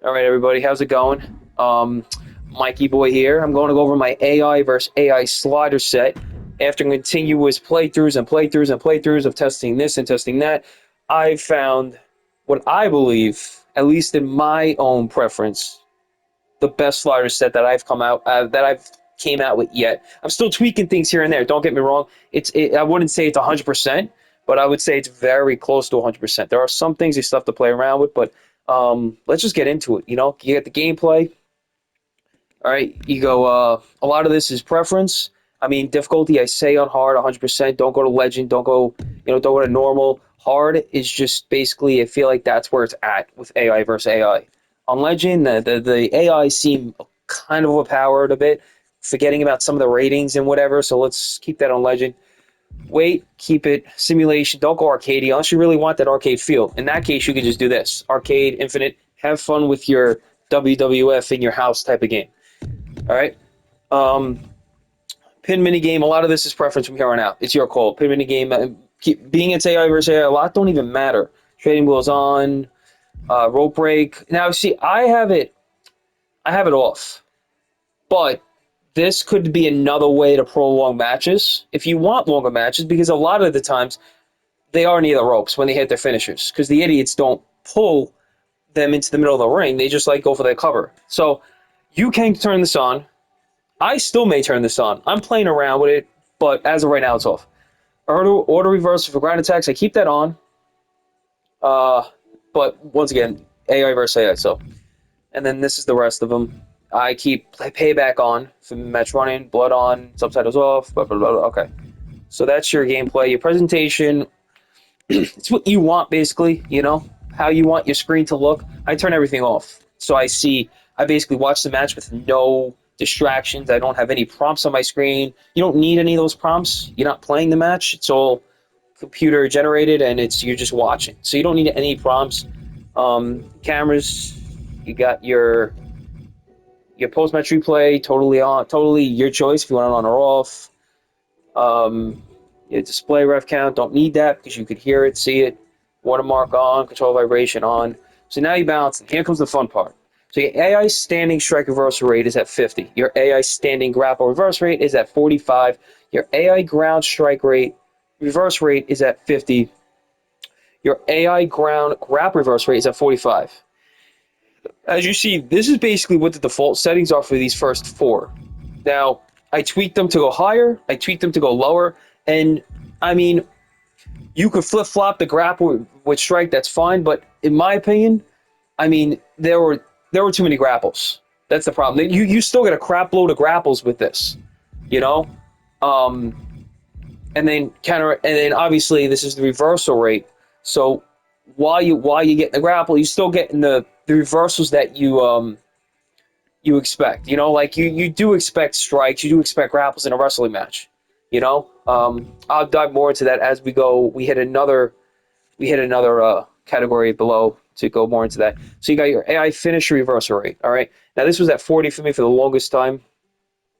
All right, everybody, how's it going? Mikey Boy here. I'm going to go over my AI versus AI slider set. After continuous playthroughs and playthroughs and playthroughs of testing this and testing that, I found what I believe, at least in my own preference, the best slider set that I've came out with yet. I'm still tweaking things here and there. Don't get me wrong. I wouldn't say it's 100%, but I would say it's very close to 100%. There are some things you still have to play around with, but let's just get into it. You know, you get the gameplay. All right, you go. A lot of this is preference. I mean, difficulty. I say on hard, 100%. Don't go to legend. Don't go. Don't go to normal. Hard is just basically. I feel like that's where it's at with AI versus AI. On legend, the AI seem kind of overpowered a bit. Forgetting about some of the ratings and whatever. So let's keep that on legend. Wait, keep it simulation. Don't go arcade unless you really want that arcade feel. In that case, you can just do this: arcade, infinite. Have fun with your WWF in your house type of game. All right. Um, Pin mini game. A lot of this is preference from here on out. It's your call. Pin mini game. Being it's AI versus AI, a lot don't even matter. Trading wheels on. Rope break. Now, see, I have it. I have it off, but this could be another way to prolong matches if you want longer matches, because a lot of the times they are near the ropes when they hit their finishers, because the idiots don't pull them into the middle of the ring. They just like go for their cover. So you can turn this on. I still may turn this on. I'm playing around with it, but as of right now, it's off. Auto reversal for ground attacks, I keep that on. Uh, but once again, AI versus AI. So, and then this is the rest of them. I keep payback on for match running, blood on, subtitles off. Blah blah blah. Okay, so that's your gameplay, your presentation. It's what you want, basically. You know how you want your screen to look. I turn everything off, so I see. I basically watch the match with no distractions. I don't have any prompts on my screen. You don't need any of those prompts. You're not playing the match. It's all computer generated, and you're just watching. So you don't need any prompts. Cameras. You got your post match replay totally on, totally your choice if you want it on or off. Your display ref count, don't need that because you could hear it, see it. Watermark on, control vibration on. So now you balance it. Here comes the fun part. So your AI standing strike reversal rate is at 50. Your AI standing grapple reverse rate is at 45. Your AI ground strike rate reverse rate is at 50. Your AI ground grab reverse rate is at 45. As you see, this is basically what the default settings are for these first four. Now, I tweaked them to go higher, I tweaked them to go lower, and I mean, you could flip flop the grapple with strike, that's fine, but in my opinion, I mean, there were too many grapples. That's the problem. You still get a crap load of grapples with this, you know? Um, and then obviously this is the reversal rate. So while you get the grapple, you still getting the reversals that you expect. You know, like you do expect strikes, you do expect grapples in a wrestling match. You know, I'll dive more into that as we go. We hit another category below to go more into that. So you got your AI finisher reversal rate. All right, now this was at 40 for me for the longest time,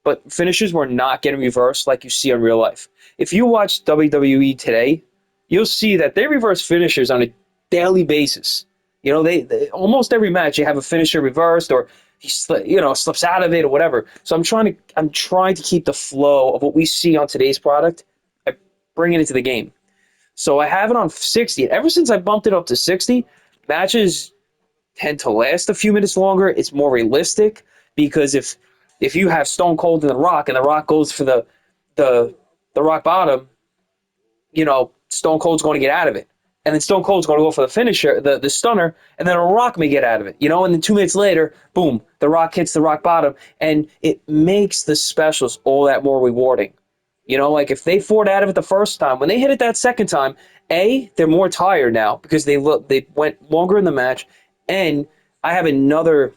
but finishers were not getting reversed like you see in real life. If you watch WWE today, you'll see that they reverse finishers on a daily basis. You know, they almost every match you have a finisher reversed, or he slips out of it or whatever. So I'm trying to keep the flow of what we see on today's product. I bring it into the game. So I have it on 60. Ever since I bumped it up to 60, matches tend to last a few minutes longer. It's more realistic because if you have Stone Cold and The Rock goes for the the rock bottom, Stone Cold's going to get out of it. And then Stone Cold's going to go for the finisher, the stunner, and then a Rock may get out of it, and then 2 minutes later, boom, the Rock hits the rock bottom, and it makes the specials all that more rewarding. Like if they fought out of it the first time, when they hit it that second time, they're more tired now because they went longer in the match, and I have another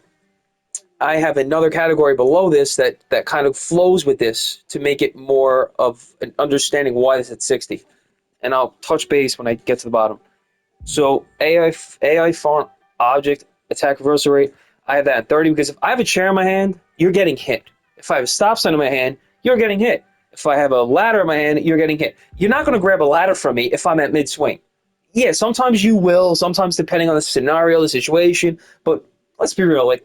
category below this that kind of flows with this to make it more of an understanding why it's at 60. And I'll touch base when I get to the bottom. So AI font object attack reversal rate, I have that at 30 because if I have a chair in my hand, you're getting hit. If I have a stop sign in my hand, you're getting hit. If I have a ladder in my hand, you're getting hit. You're not going to grab a ladder from me if I'm at mid swing. Yeah, sometimes you will, sometimes depending on the scenario, the situation, but let's be real, like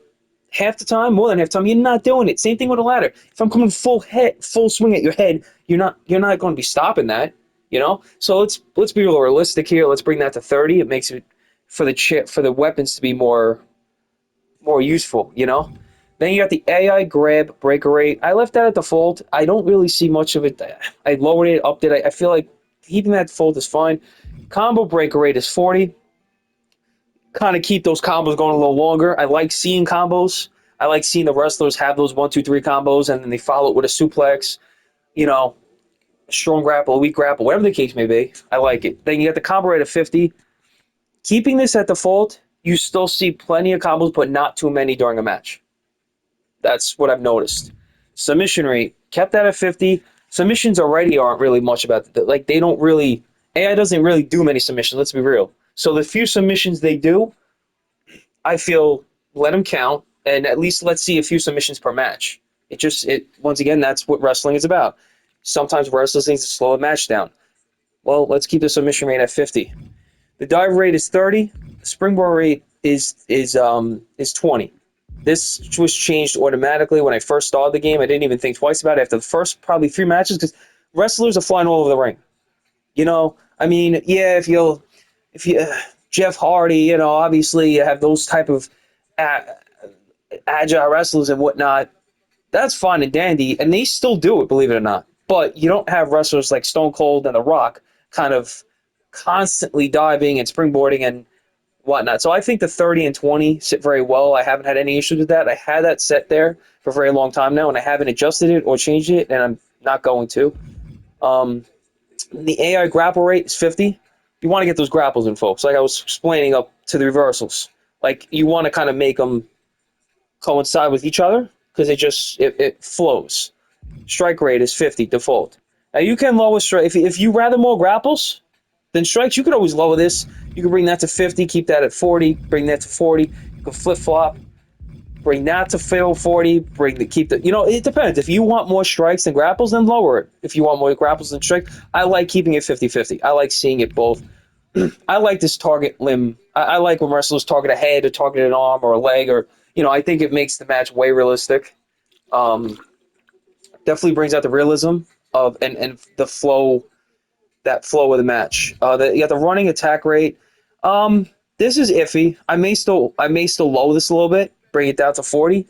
half the time, more than half the time, you're not doing it. Same thing with a ladder. If I'm coming full swing at your head, you're not going to be stopping that, you know. So let's be realistic here. Let's bring that to 30. It makes it for the chip for the weapons to be more useful, you know. Then you got the AI grab breaker rate. I left that at default. I don't really see much of it. I lowered it, upped it. I feel like keeping that default is fine. Combo breaker rate is 40. Kind of keep those combos going a little longer. I like seeing combos. I like seeing the wrestlers have those 1, 2, 3 combos, and then they follow it with a suplex, you know, a strong grapple, a weak grapple, whatever the case may be. I like it. Then you got the combo rate of 50. Keeping this at default, you still see plenty of combos, but not too many during a match. That's what I've noticed. Submission rate kept that at 50. Submissions already aren't really much about like they don't really AI doesn't really do many submissions. Let's be real. So the few submissions they do, I feel let them count, and at least let's see a few submissions per match. It once again that's what wrestling is about. Sometimes wrestlers needs to slow a match down. Well, let's keep the submission rate at 50. The dive rate is 30. The springboard rate is 20. This was changed automatically when I first started the game. I didn't even think twice about it after the first probably 3 matches because wrestlers are flying all over the ring. You know, I mean, yeah, if you Jeff Hardy, you know, obviously you have those type of a- agile wrestlers and whatnot. That's fine and dandy, and they still do it, believe it or not. But you don't have wrestlers like Stone Cold and The Rock kind of constantly diving and springboarding and whatnot. So I think the 30 and 20 sit very well. I haven't had any issues with that. I had that set there for a very long time now, and I haven't adjusted it or changed it, and I'm not going to. Um, the AI grapple rate is 50. You want to get those grapples in, folks. Like I was explaining up to the reversals. Like you want to kind of make them coincide with each other because it flows. Strike rate is 50 default. Now you can lower strike if you rather more grapples than strikes. You could always lower this. You can bring that to 50, keep that at 40, bring that to 40. You can flip flop, bring that to 40, keep the it depends. If you want more strikes than grapples, then lower it. If you want more grapples than strikes, I like keeping it 50-50. I like seeing it both. I like this target limb. I like when wrestlers target a head or target an arm or a leg or I think it makes the match way realistic. Um, Definitely brings out the realism of and the flow that flow of the match. You got the running attack rate. This is iffy. I may still lower this a little bit, bring it down to 40.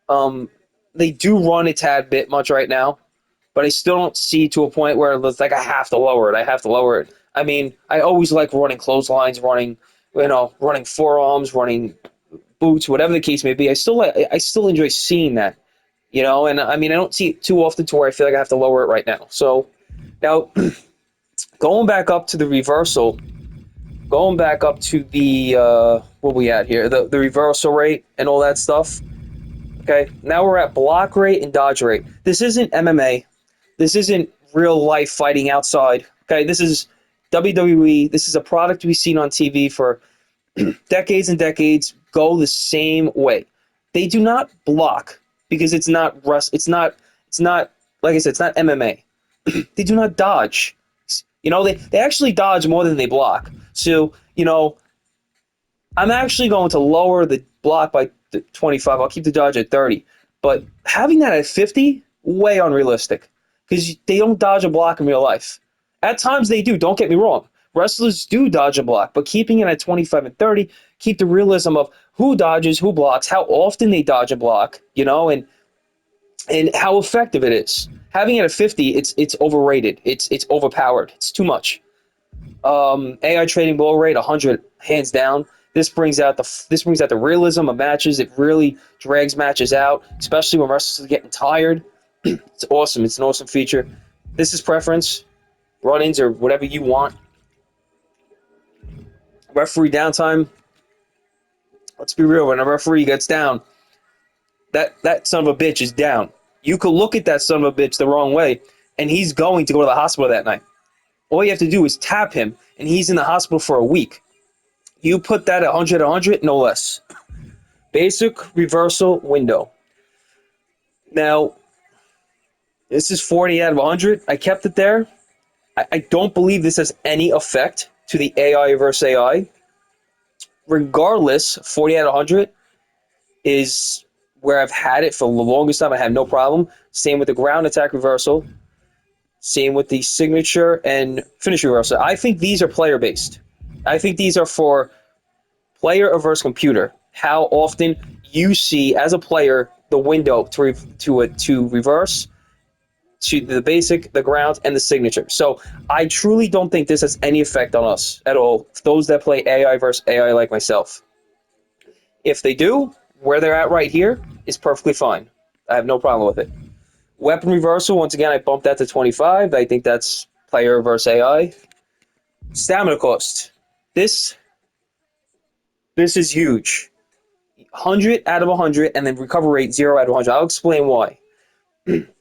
Um, they do run a tad bit much right now, but I still don't see to a point where it's like I have to lower it. I have to lower it. I mean, I always like running clotheslines, running forearms, running boots, whatever the case may be. I still enjoy seeing that, and I mean, I don't see it too often to where I feel like I have to lower it right now. So now going back up to the reversal, going back up to the what we at here, the reversal rate and all that stuff. Okay, now we're at block rate and dodge rate. This isn't MMA. This isn't real life fighting outside. Okay, this is WWE. This is a product we've seen on TV for decades and decades. Go the same way. They do not block because it's not rust. It's not like I said. It's not MMA. They do not dodge. They actually dodge more than they block. So, I'm actually going to lower the block by 25. I'll keep the dodge at 30. But having that at 50, way unrealistic. Because they don't dodge a block in real life. At times they do, don't get me wrong. Wrestlers do dodge a block, but keeping it at 25 and 30, keep the realism of who dodges, who blocks, how often they dodge a block, and how effective it is. Having it at 50, it's overrated. It's overpowered. It's too much. AI trading blow rate 100 hands down. This brings out the realism of matches. It really drags matches out, especially when wrestlers are getting tired. It's awesome. It's an awesome feature. This is preference, run-ins or whatever you want. Referee downtime. Let's be real. When a referee gets down, that son of a bitch is down. You could look at that son of a bitch the wrong way, and he's going to go to the hospital that night. All you have to do is tap him, and he's in the hospital for a week. You put that at 100, no less. Basic reversal window. Now, this is 40 out of 100. I kept it there. I don't believe this has any effect to the AI versus AI. Regardless, 40 out of 100. is where I've had it for the longest time. I have no problem. Same with the ground attack reversal. Same with the signature and finish reversal. I think these are player based. I think these are for player versus computer. How often you see as a player the window to reverse to the basic, the ground, and the signature. So I truly don't think this has any effect on us at all. Those that play AI versus AI like myself. If they do, where they're at right here is perfectly fine. I have no problem with it. Weapon reversal, once again, I bumped that to 25. I think that's player versus AI. Stamina cost. This this is huge. 100 out of 100, and then recovery rate 0 out of 100. I'll explain why.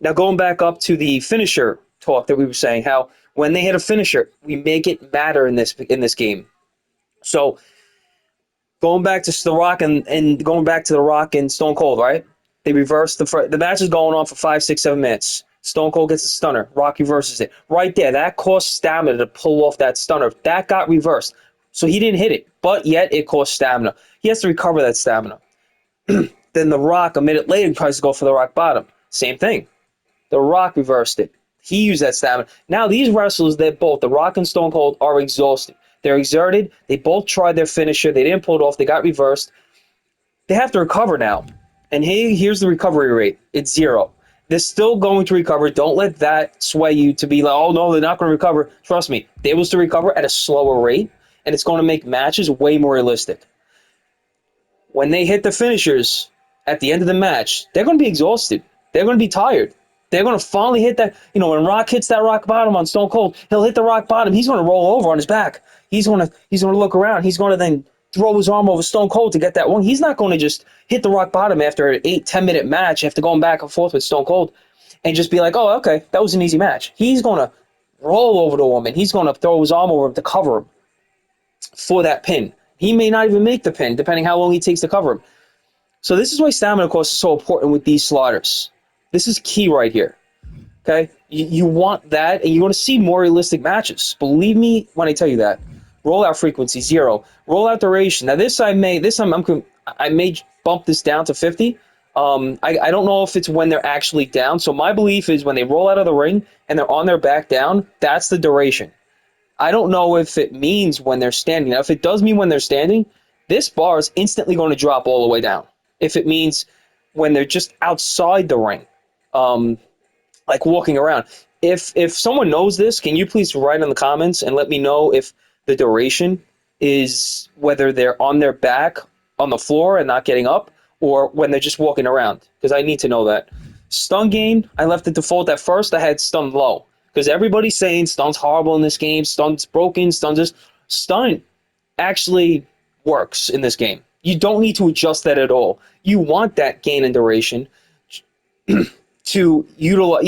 Now, going back up to the finisher talk that we were saying, how when they hit a finisher, we make it matter in this game. So going back to The Rock and going back to The Rock and Stone Cold, right? They reverse the match is going on for 5, 6, 7 minutes. Stone Cold gets a stunner. Rock reverses it. Right there, that cost stamina to pull off that stunner. That got reversed. So he didn't hit it, but yet it cost stamina. He has to recover that stamina. Then The Rock, a minute later, tries to go for the Rock bottom. Same thing. The Rock reversed it. He used that stamina. Now these wrestlers, they're both, The Rock and Stone Cold, are exhausted. They're exerted. They both tried their finisher. They didn't pull it off. They got reversed. They have to recover now. And here's the recovery rate. It's 0. They're still going to recover. Don't let that sway you to be like, oh no, they're not going to recover. Trust me, they will still recover at a slower rate, and it's going to make matches way more realistic. When they hit the finishers at the end of the match, they're going to be exhausted. They're going to be tired. They're going to finally hit that. When Rock hits that rock bottom on Stone Cold, he'll hit the rock bottom. He's going to roll over on his back. He's going to look around. He's going to then throw his arm over Stone Cold to get that one. He's not going to just hit the rock bottom after an 8-10 minute match after going back and forth with Stone Cold and just be like, oh, okay, that was an easy match. He's going to roll over the woman. He's going to throw his arm over him to cover him for that pin. He may not even make the pin, depending how long he takes to cover him. So this is why stamina cost is so important with these sliders. This is key right here. Okay, you want that, and you want to see more realistic matches. Believe me when I tell you that. Rollout frequency 0. Rollout duration. Now I may bump this down to 50. I don't know if it's when they're actually down. So my belief is when they roll out of the ring and they're on their back down, that's the duration. I don't know if it means when they're standing. Now, if it does mean when they're standing, this bar is instantly going to drop all the way down. If it means when they're just outside the ring, like walking around. If someone knows this, can you please write in the comments and let me know if the duration is whether they're on their back on the floor and not getting up, or when they're just walking around, because I need to know that. Stun gain, I left the default at first. I had stun low because everybody's saying stun's horrible in this game, stun's broken, stun actually works in this game. You don't need to adjust that at all. You want that gain and duration to utilize,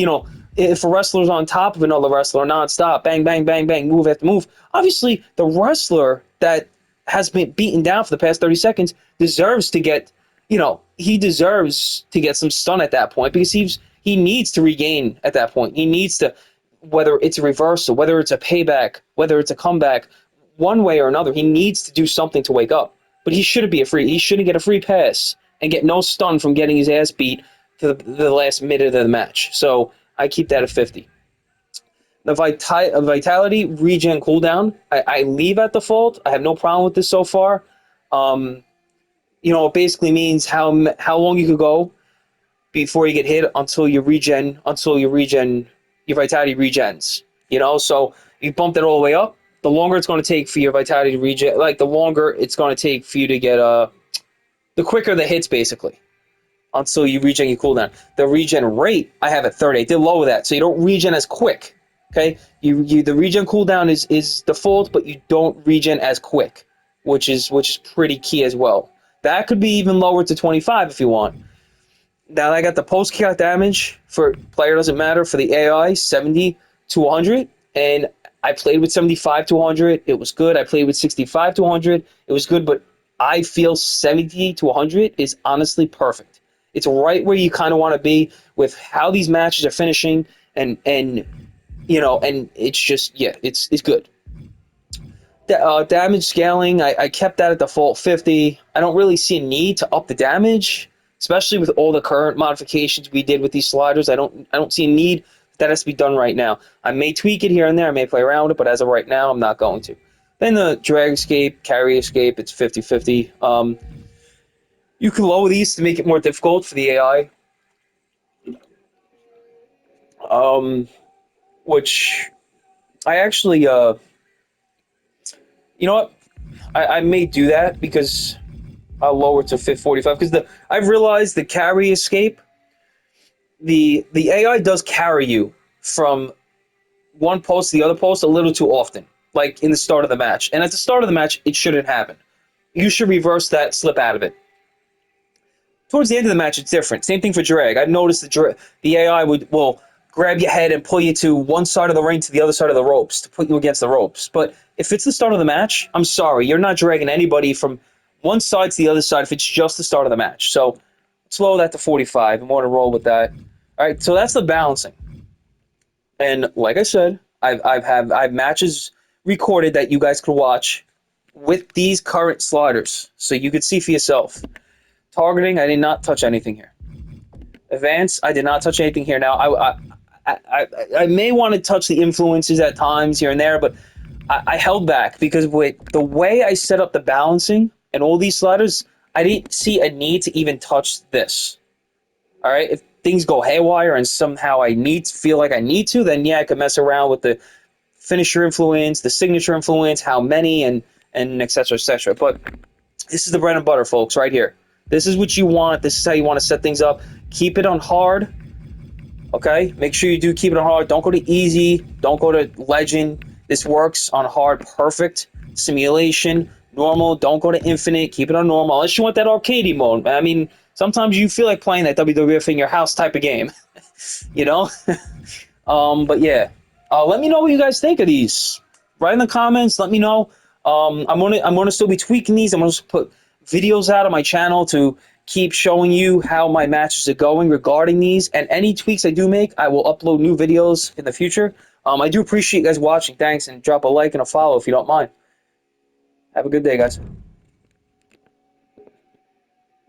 if a wrestler's on top of another wrestler nonstop, bang, bang, bang, bang, move after move, obviously the wrestler that has been beaten down for the past 30 seconds deserves to get, he deserves to get some stun at that point, because he needs to regain at that point. He needs to, whether it's a reversal, whether it's a payback, whether it's a comeback, one way or another, he needs to do something to wake up. But he shouldn't get a free pass and get no stun from getting his ass beat to the last minute of the match. So I keep that at 50. The vitality regen cooldown, I leave at default. I have no problem with this so far. It basically means how long you could go before you get hit until your vitality regens. So you bump that all the way up. The longer it's going to take for your vitality to regen, the longer it's going to take for you to get the quicker the hits, basically, until you regen your cooldown. The regen rate I have at 30. I did lower that, so you don't regen as quick. Okay, the regen cooldown is default, but you don't regen as quick, which is pretty key as well. That could be even lower to 25 if you want. Now I got the post kick damage for player doesn't matter for the AI 70 to 100, and I played with 75 to 100. It was good. I played with 65 to 100. It was good, but I feel 70 to 100 is honestly perfect. It's right where you kind of want to be with how these matches are finishing, and it's just, yeah, it's good. Damage scaling, I kept that at default 50. I don't really see a need to up the damage, especially with all the current modifications we did with these sliders. I don't see a need that has to be done right now. I may tweak it here and there, I may play around with it, but as of right now, I'm not going to. Then the drag escape, carry escape, it's 50-50. You can lower these to make it more difficult for the AI, um, which I actually, you know what? I may do that because I'll lower it to 45 because I've realized the carry escape, the AI does carry you from one post to the other post a little too often, like in the start of the match. And at the start of the match, it shouldn't happen. You should reverse that, slip out of it. Towards the end of the match, it's different. Same thing for drag. I've noticed the AI will grab your head and pull you to one side of the ring to the other side of the ropes to put you against the ropes. But if it's the start of the match, I'm sorry, you're not dragging anybody from one side to the other side if it's just the start of the match. So slow that to 45 and want to roll with that. All right, so that's the balancing. And like I said, I've matches recorded that you guys could watch with these current sliders, so you could see for yourself. Targeting, I did not touch anything here. Advance, I did not touch anything here. Now, I may want to touch the influences at times here and there, but I held back because with the way I set up the balancing and all these sliders, I didn't see a need to even touch this. All right, if things go haywire and somehow feel like I need to, then yeah, I could mess around with the finisher influence, the signature influence, how many, and et cetera, et cetera. But this is the bread and butter, folks, right here. This is what you want. This is how you want to set things up. Keep it on hard. Okay, make sure you do keep it on hard. Don't go to easy. Don't go to legend. This works on hard, perfect. Simulation, normal. Don't go to infinite. Keep it on normal. Unless you want that arcade mode. I mean, sometimes you feel like playing that WWF in your house type of game. you know. But yeah, let me know what you guys think of these. Write in the comments. Let me know. I'm gonna still be tweaking these. I'm gonna put videos out on my channel to keep showing you how my matches are going regarding these, and any tweaks I do make, I will upload new videos in the future. I do appreciate you guys watching. Thanks, and drop a like and a follow if you don't mind. Have a good day, guys.